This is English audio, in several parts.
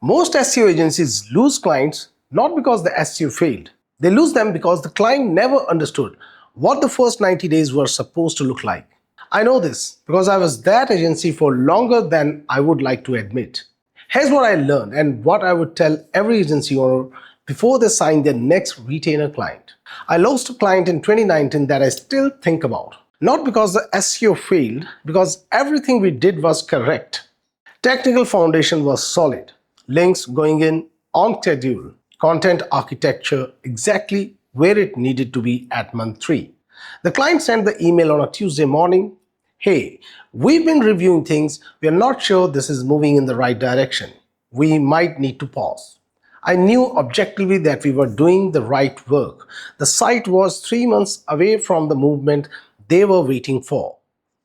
Most SEO agencies lose clients not because the SEO failed. They lose them because the client never understood what the first 90 days were supposed to look like. I know this because I was that agency for longer than I would like to admit. Here's what I learned and what I would tell every agency owner before they sign their next retainer client. I lost a client in 2019 that I still think about. Not because the SEO failed, because everything we did was correct. Technical foundation was solid. Links going in on schedule. Content architecture exactly where it needed to be at month 3. The client sent the email on a Tuesday morning. Hey, we've been reviewing things. We are not sure this is moving in the right direction. We might need to pause. I knew objectively that we were doing the right work. The site was 3 months away from the movement they were waiting for.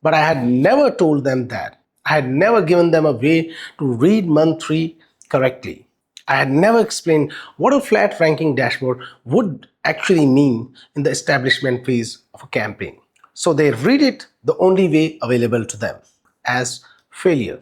But I had never told them that. I had never given them a way to read month 3 correctly. I had never explained what a flat ranking dashboard would actually mean in the establishment phase of a campaign. So they read it the only way available to them, as failure.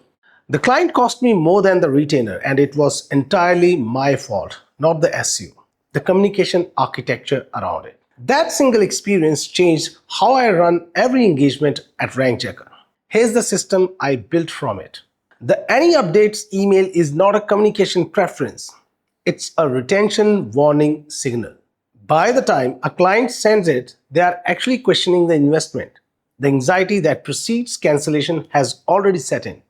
The client cost me more than the retainer, and it was entirely my fault, not the SEO, the communication architecture around it. That single experience changed how I run every engagement at RankChecker. Here's the system I built from it. The any updates email is not a communication preference. It's a retention warning signal. By the time a client sends it, they are actually questioning the investment. The anxiety that precedes cancellation has already set in.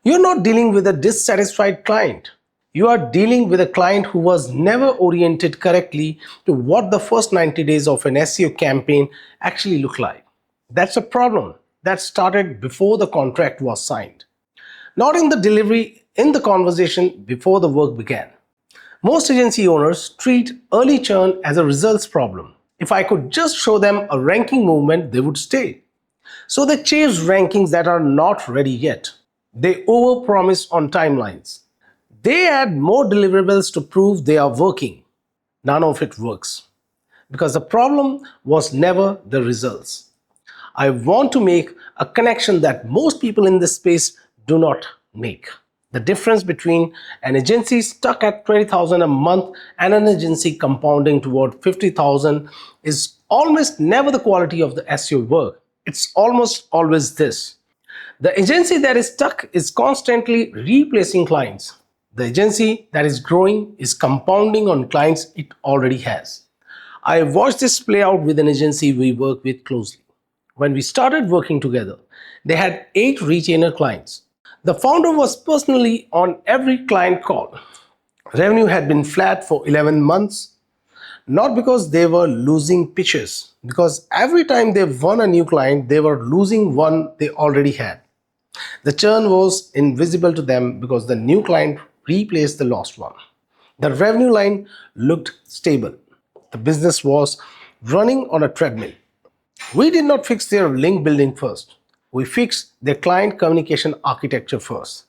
You're not dealing with a dissatisfied client. You are dealing with a client who was never oriented correctly to what the first 90 days of an SEO campaign actually look like. That's a problem that started before the contract was signed. Not in the delivery, in the conversation before the work began. Most agency owners treat early churn as a results problem. If I could just show them a ranking movement, they would stay. So they chase rankings that are not ready yet. They overpromise on timelines. They add more deliverables to prove they are working. None of it works. Because the problem was never the results. I want to make a connection that most people in this space do not make. The difference between an agency stuck at 20,000 a month and an agency compounding toward 50,000 is almost never the quality of the SEO work. It's almost always this. The agency that is stuck is constantly replacing clients. The agency that is growing is compounding on clients it already has. I watched this play out with an agency we work with closely. When we started working together, they had 8 retainer clients. The founder was personally on every client call. Revenue had been flat for 11 months, not because they were losing pitches, because every time they won a new client, they were losing one they already had. The churn was invisible to them because the new client replaced the lost one. The revenue line looked stable. The business was running on a treadmill. We did not fix their link building first. We fixed their client communication architecture first.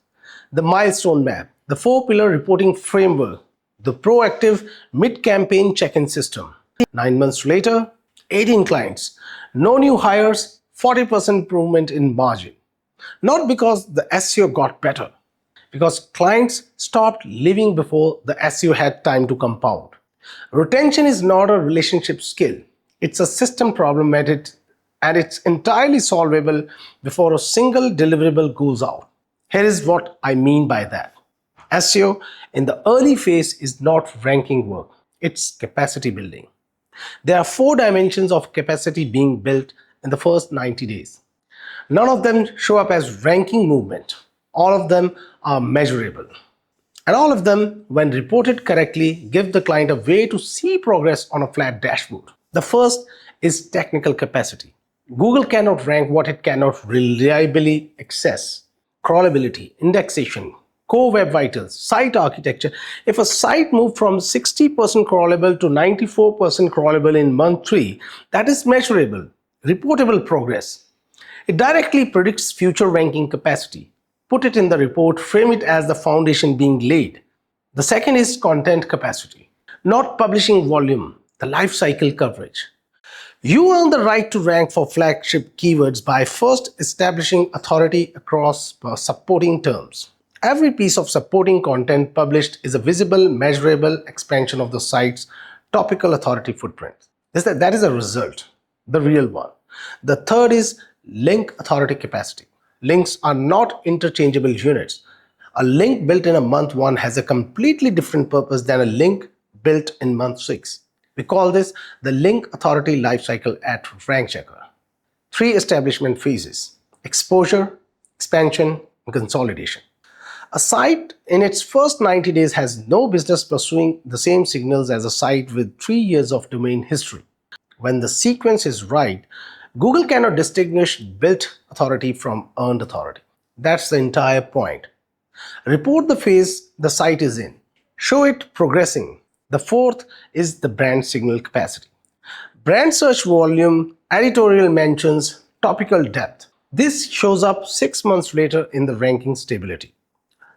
The milestone map, the 4-pillar reporting framework, the proactive mid-campaign check-in system. 9 months later, 18 clients, no new hires, 40% improvement in margin. Not because the SEO got better, because clients stopped living before the SEO had time to compound. Retention is not a relationship skill. It's a system problem and it's entirely solvable before a single deliverable goes out. Here is what I mean by that. SEO in the early phase is not ranking work. It's capacity building. There are 4 dimensions of capacity being built in the first 90 days. None of them show up as ranking movement. All of them are measurable. And all of them, when reported correctly, give the client a way to see progress on a flat dashboard. The first is technical capacity. Google cannot rank what it cannot reliably access. Crawlability, indexation, core web vitals, site architecture. If a site moved from 60% crawlable to 94% crawlable in month 3, that is measurable, reportable progress. It directly predicts future ranking capacity. Put it in the report, frame it as the foundation being laid. The second is content capacity, not publishing volume, the life cycle coverage. You earn the right to rank for flagship keywords by first establishing authority across supporting terms. Every piece of supporting content published is a visible, measurable expansion of the site's topical authority footprint. That is a result, the real one. The third is link authority capacity. Links are not interchangeable units. A link built in a month 1 has a completely different purpose than a link built in month 6. We call this the link authority lifecycle at RankChecker. 3 establishment phases: exposure, expansion, and consolidation. A site in its first 90 days has no business pursuing the same signals as a site with 3 years of domain history. When the sequence is right, Google cannot distinguish built authority from earned authority. That's the entire point. Report the phase the site is in. Show it progressing. The fourth is the brand signal capacity. Brand search volume, editorial mentions, topical depth. This shows up 6 months later in the ranking stability.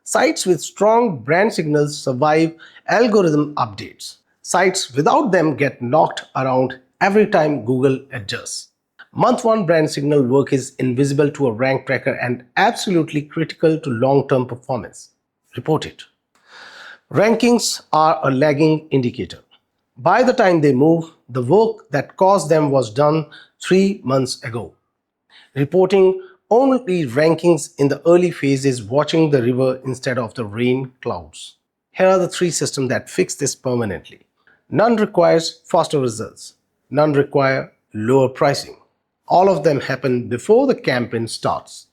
Sites with strong brand signals survive algorithm updates. Sites without them get knocked around every time Google adjusts. Month 1 brand signal work is invisible to a rank tracker and absolutely critical to long-term performance. Report it. Rankings are a lagging indicator. By the time they move, the work that caused them was done 3 months ago. Reporting only rankings in the early phase is watching the river instead of the rain clouds. Here are the 3 systems that fix this permanently. None requires faster results. None require lower pricing. All of them happen before the campaign starts.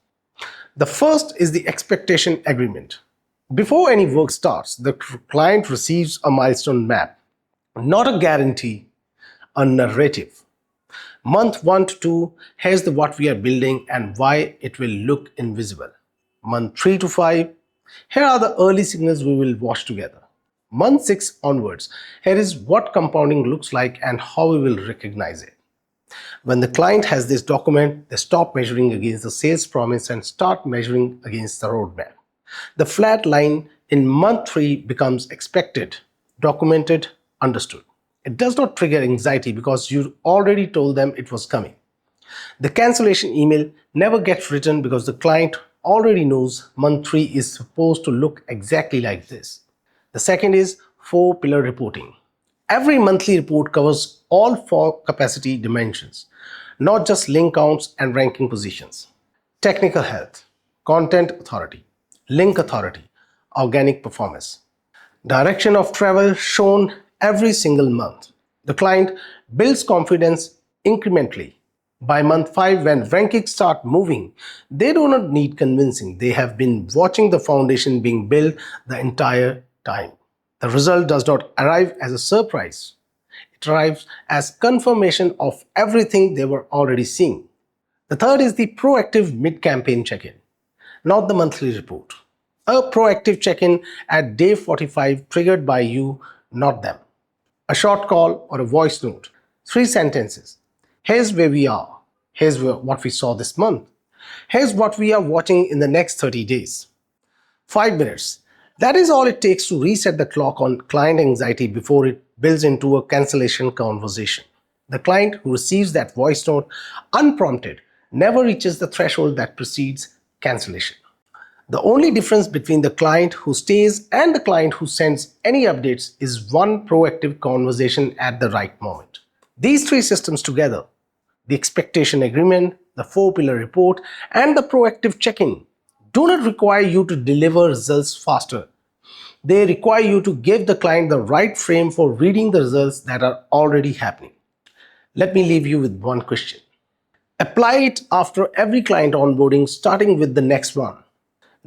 The first is the expectation agreement. Before any work starts, the client receives a milestone map, not a guarantee, a narrative. Month 1 to 2, here's what we are building and why it will look invisible. Month 3 to 5, here are the early signals we will watch together. Month 6 onwards, here is what compounding looks like and how we will recognize it. When the client has this document, they stop measuring against the sales promise and start measuring against the roadmap. The flat line in month 3 becomes expected, documented, understood. It does not trigger anxiety because you already told them it was coming. The cancellation email never gets written because the client already knows month 3 is supposed to look exactly like this. The second is 4-pillar reporting. Every monthly report covers all 4 capacity dimensions, not just link counts and ranking positions. Technical health, content authority, link authority, organic performance. Direction of travel shown every single month. The client builds confidence incrementally. By month 5, when rankings start moving, they do not need convincing. They have been watching the foundation being built the entire time. The result does not arrive as a surprise. It arrives as confirmation of everything they were already seeing. The third is the proactive mid-campaign check-in, not the monthly report. A proactive check-in at day 45 triggered by you, not them. A short call or a voice note, 3 sentences. Here's where we are. Here's what we saw this month. Here's what we are watching in the next 30 days. 5 minutes. That is all it takes to reset the clock on client anxiety before it builds into a cancellation conversation. The client who receives that voice note unprompted never reaches the threshold that precedes cancellation. The only difference between the client who stays and the client who sends any updates is one proactive conversation at the right moment. These 3 systems together, the expectation agreement, the 4-pillar report, and the proactive check-in, do not require you to deliver results faster. They require you to give the client the right frame for reading the results that are already happening. Let me leave you with one question. Apply it after every client onboarding, starting with the next one.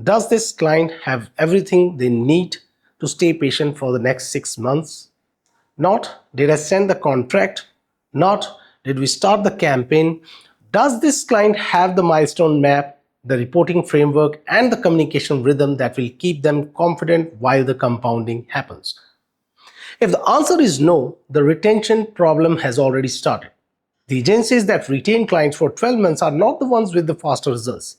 Does this client have everything they need to stay patient for the next 6 months? Not, did I send the contract? Not, did we start the campaign? Does this client have the milestone map, the reporting framework, and the communication rhythm that will keep them confident while the compounding happens? If the answer is no, the retention problem has already started. The agencies that retain clients for 12 months are not the ones with the faster results.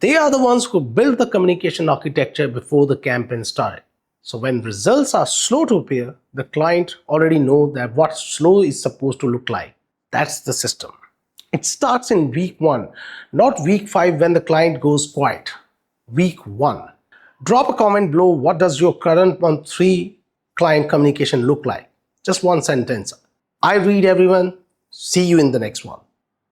They are the ones who built the communication architecture before the campaign started. So when results are slow to appear, the client already knows that what slow is supposed to look like. That's the system. It starts in week 1, not week 5 when the client goes quiet. Week 1. Drop a comment below. What does your current month 3 client communication look like? Just one sentence. I read everyone. See you in the next one.